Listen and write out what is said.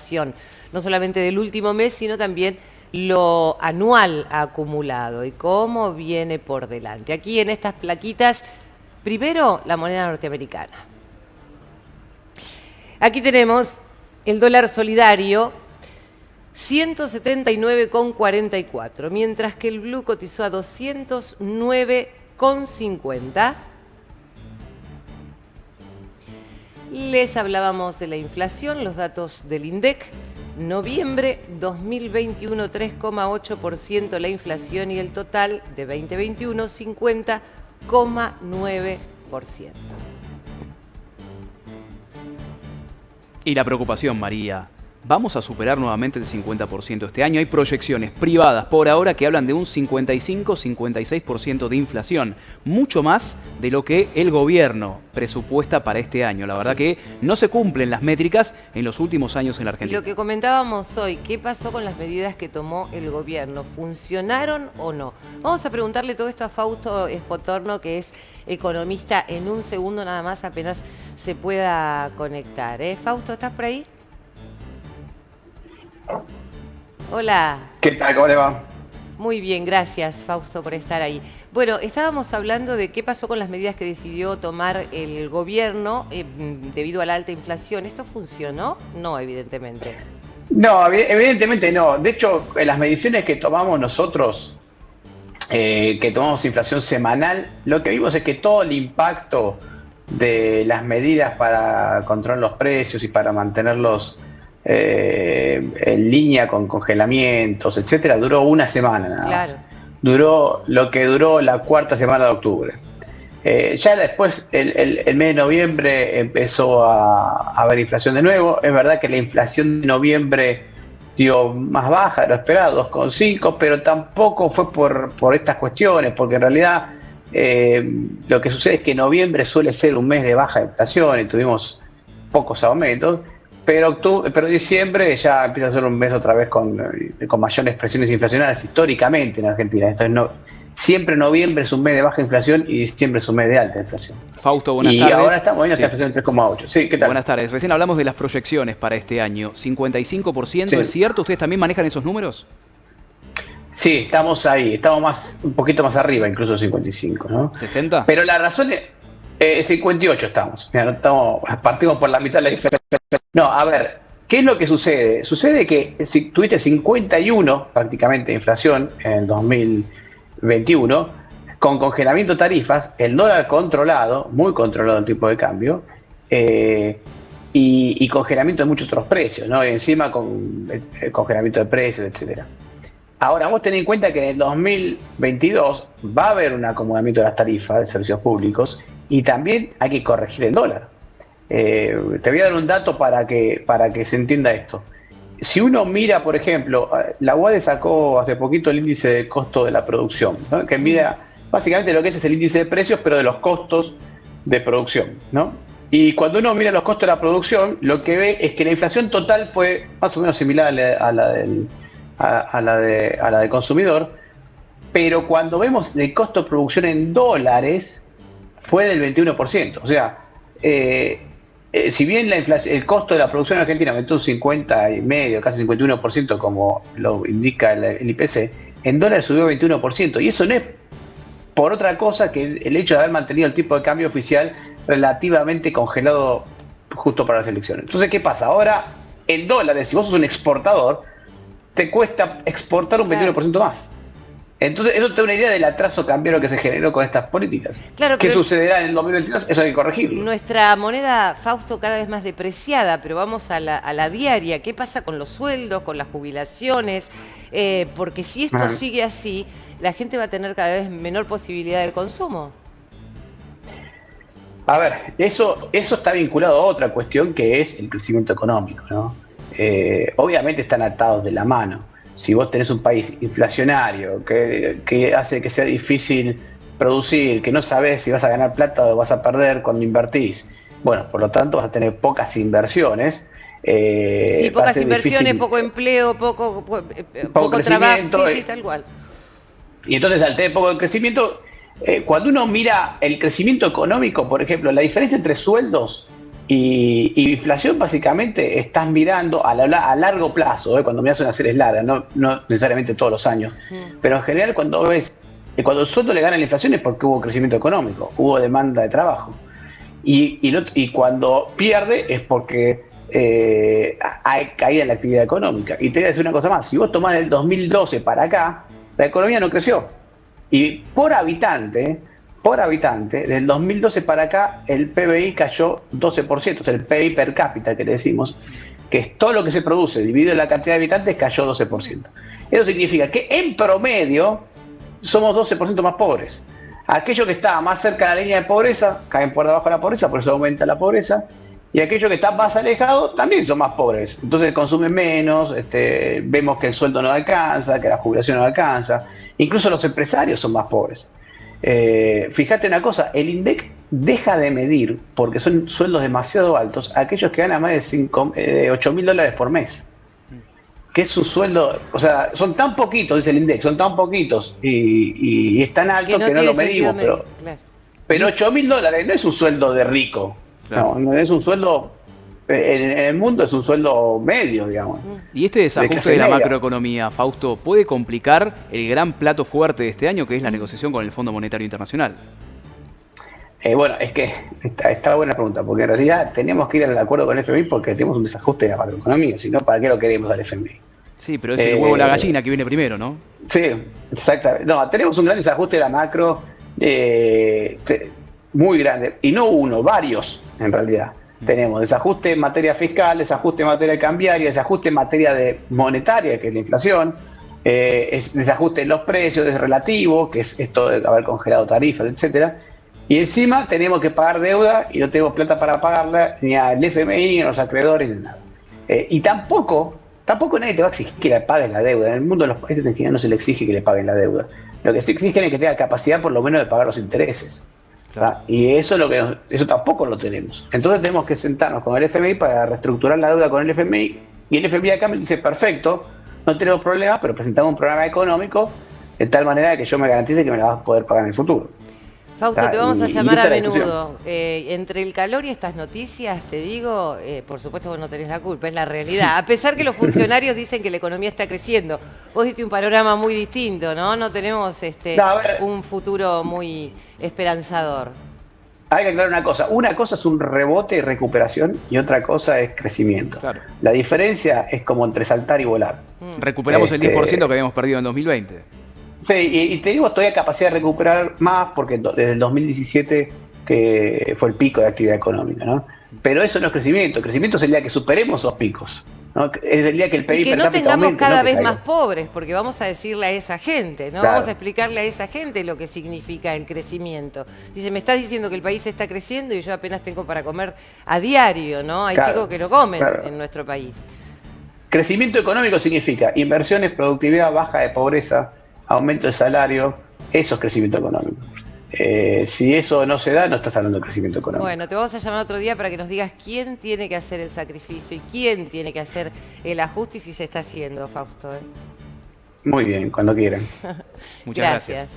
inflación, no solamente del último mes, sino también lo anual acumulado y cómo viene por delante. Aquí en estas plaquitas, primero la moneda norteamericana. Aquí tenemos el dólar solidario, 179,44, mientras que el blue cotizó a 209,50. Les hablábamos de la inflación, los datos del INDEC. Noviembre 2021, 3,8% la inflación y el total de 2021, 50,9%. Y la preocupación, María. ¿Vamos a superar nuevamente el 50% este año? Hay proyecciones privadas por ahora que hablan de un 55-56% de inflación. Mucho más de lo que el gobierno presupuesta para este año. La verdad que no se cumplen las métricas en los últimos años en la Argentina. Lo que comentábamos hoy, ¿qué pasó con las medidas que tomó el gobierno? ¿Funcionaron o no? Vamos a preguntarle todo esto a Fausto Espotorno, que es economista, en un segundo nada más, apenas se pueda conectar. Fausto, ¿estás por ahí? Hola. ¿Qué tal? ¿Cómo le va? Muy bien, gracias Fausto por estar ahí. Bueno, estábamos hablando de qué pasó con las medidas que decidió tomar el gobierno debido a la alta inflación. ¿Esto funcionó? No, evidentemente. No, evidentemente no. De hecho, en las mediciones que tomamos nosotros, que tomamos inflación semanal, lo que vimos es que todo el impacto de las medidas para controlar los precios y para mantenerlos en línea con congelamientos, etcétera, duró una semana nada más. Duró lo que duró la cuarta semana de octubre. Ya después, el mes de noviembre, empezó a haber inflación de nuevo. Es verdad que la inflación de noviembre dio más baja de lo esperado, 2,5, pero tampoco fue por estas cuestiones, porque en realidad lo que sucede es que noviembre suele ser un mes de baja inflación y tuvimos pocos aumentos. Pero diciembre ya empieza a ser un mes otra vez con mayores presiones inflacionarias históricamente en Argentina. Entonces, siempre noviembre es un mes de baja inflación y diciembre es un mes de alta inflación. Fausto, buenas tardes. Y ahora estamos en esta inflación en 3,8. Sí, ¿qué tal? Buenas tardes. Recién hablamos de las proyecciones para este año. 55%, sí. ¿Es cierto? ¿Ustedes también manejan esos números? Sí, estamos ahí. Estamos un poquito más arriba, incluso 55, ¿no? ¿60? Pero la razón es... 58 estamos. Mira, partimos por la mitad de la diferencia. No, a ver, ¿qué es lo que sucede? Sucede que si tuviste 51 prácticamente de inflación en el 2021, con congelamiento de tarifas, el dólar controlado, muy controlado el tipo de cambio, y congelamiento de muchos otros precios, ¿no? Y encima con congelamiento de precios, etcétera. Ahora, vos tenés en cuenta que en el 2022 va a haber un acomodamiento de las tarifas de servicios públicos y también hay que corregir el dólar. Te voy a dar un dato para que se entienda esto. Si uno mira, por ejemplo, la UADE sacó hace poquito el índice de costo de la producción, ¿no? Que mide básicamente lo que es el índice de precios, pero de los costos de producción, ¿no? Y cuando uno mira los costos de la producción, lo que ve es que la inflación total fue más o menos similar a la del consumidor, pero cuando vemos el costo de producción en dólares, fue del 21%. O sea, si bien el costo de la producción en Argentina aumentó un 50,5%, casi 51%, como lo indica el IPC, en dólares subió 21%. Y eso no es por otra cosa que el hecho de haber mantenido el tipo de cambio oficial relativamente congelado justo para las elecciones. Entonces, ¿qué pasa? Ahora, en dólares, si vos sos un exportador, te cuesta exportar un 21% más. Entonces, eso te da una idea del atraso cambiario que se generó con estas políticas. Claro, ¿Qué sucederá en el 2022? Eso hay que corregirlo. Nuestra moneda, Fausto, cada vez más depreciada, pero vamos a la diaria. ¿Qué pasa con los sueldos, con las jubilaciones? Porque si esto sigue así, la gente va a tener cada vez menor posibilidad de consumo. A ver, eso está vinculado a otra cuestión que es el crecimiento económico, ¿no? Obviamente están atados de la mano. Si vos tenés un país inflacionario que hace que sea difícil producir, que no sabés si vas a ganar plata o vas a perder cuando invertís, bueno, por lo tanto vas a tener pocas inversiones. Sí, pocas inversiones, difícil, poco empleo, poco trabajo, sí, tal cual. Y entonces al tener poco crecimiento, cuando uno mira el crecimiento económico, por ejemplo, la diferencia entre sueldos Y inflación básicamente estás mirando a largo plazo, cuando miras una serie larga, no necesariamente todos los años, pero en general cuando ves, cuando el sueldo le gana a la inflación es porque hubo crecimiento económico, hubo demanda de trabajo. Y cuando pierde es porque hay caída en la actividad económica. Y te voy a decir una cosa más, si vos tomás del 2012 para acá, la economía no creció. Y por habitante, del 2012 para acá, el PBI cayó 12%, o sea, el PBI per cápita que le decimos, que es todo lo que se produce dividido en la cantidad de habitantes, cayó 12%. Eso significa que en promedio somos 12% más pobres. Aquello que está más cerca de la línea de pobreza, caen por debajo de la pobreza, por eso aumenta la pobreza, y aquellos que están más alejados también son más pobres. Entonces consumen menos, vemos que el sueldo no alcanza, que la jubilación no alcanza, incluso los empresarios son más pobres. Fíjate una cosa, el INDEC deja de medir, porque son sueldos demasiado altos, a aquellos que ganan más de $8.000 por mes. Que es su sueldo, o sea, son tan poquitos, dice el INDEC, son tan poquitos y es tan alto que no lo medimos, pero $8.000 no es un sueldo de rico, claro. No es un sueldo, en el mundo es un sueldo medio, digamos. Y este desajuste de la macroeconomía, Fausto, ¿puede complicar el gran plato fuerte de este año, que es la negociación con el Fondo Monetario Internacional? Bueno, es que está buena pregunta, porque en realidad tenemos que ir al acuerdo con el FMI porque tenemos un desajuste de la macroeconomía, si no, ¿para qué lo queremos al FMI? Sí, pero es el huevo o la gallina que viene primero, ¿no? Sí, exactamente. No, tenemos un gran desajuste de la macro muy grande, y no uno, varios en realidad. Tenemos desajuste en materia fiscal, desajuste en materia cambiaria, desajuste en materia monetaria, que es la inflación, desajuste en los precios, es relativo, que es esto de haber congelado tarifas, etcétera. Y encima tenemos que pagar deuda y no tenemos plata para pagarla ni al FMI, ni a los acreedores, ni nada. Y tampoco nadie te va a exigir que le pagues la deuda. En el mundo de los países en general no se le exige que le paguen la deuda. Lo que se exigen es que tenga capacidad por lo menos de pagar los intereses. Claro. Y eso tampoco lo tenemos. Entonces tenemos que sentarnos con el FMI para reestructurar la deuda con el FMI. Y el FMI acá me dice, perfecto, no tenemos problemas, pero presentamos un programa económico de tal manera que yo me garantice que me la vas a poder pagar en el futuro. Fausto, te vamos a llamar a menudo. Entre el calor y estas noticias, te digo, por supuesto vos no tenés la culpa, es la realidad. A pesar que los funcionarios dicen que la economía está creciendo, vos diste un panorama muy distinto, ¿no? No tenemos un futuro muy esperanzador. Hay que aclarar una cosa. Una cosa es un rebote y recuperación y otra cosa es crecimiento. Claro. La diferencia es como entre saltar y volar. Recuperamos el 10% que habíamos perdido en 2020. Sí, y te digo, todavía capacidad de recuperar más porque desde el 2017 que fue el pico de actividad económica, ¿no? Pero eso no es crecimiento. El crecimiento es el día que superemos esos picos, ¿no? Es el día que el PIB y que per no cápita tengamos aumente, cada no vez caiga. más pobres, porque vamos a decirle a esa gente, ¿no? Claro. Vamos a explicarle a esa gente lo que significa el crecimiento. Dice, me estás diciendo que el país está creciendo y yo apenas tengo para comer a diario, ¿no? Hay chicos que no comen en nuestro país. Crecimiento económico significa inversiones, productividad, baja de pobreza, aumento de salario, eso es crecimiento económico. Si eso no se da, no estás hablando de crecimiento económico. Bueno, te vamos a llamar otro día para que nos digas quién tiene que hacer el sacrificio y quién tiene que hacer el ajuste y si se está haciendo, Fausto. Muy bien, cuando quieran. Muchas gracias.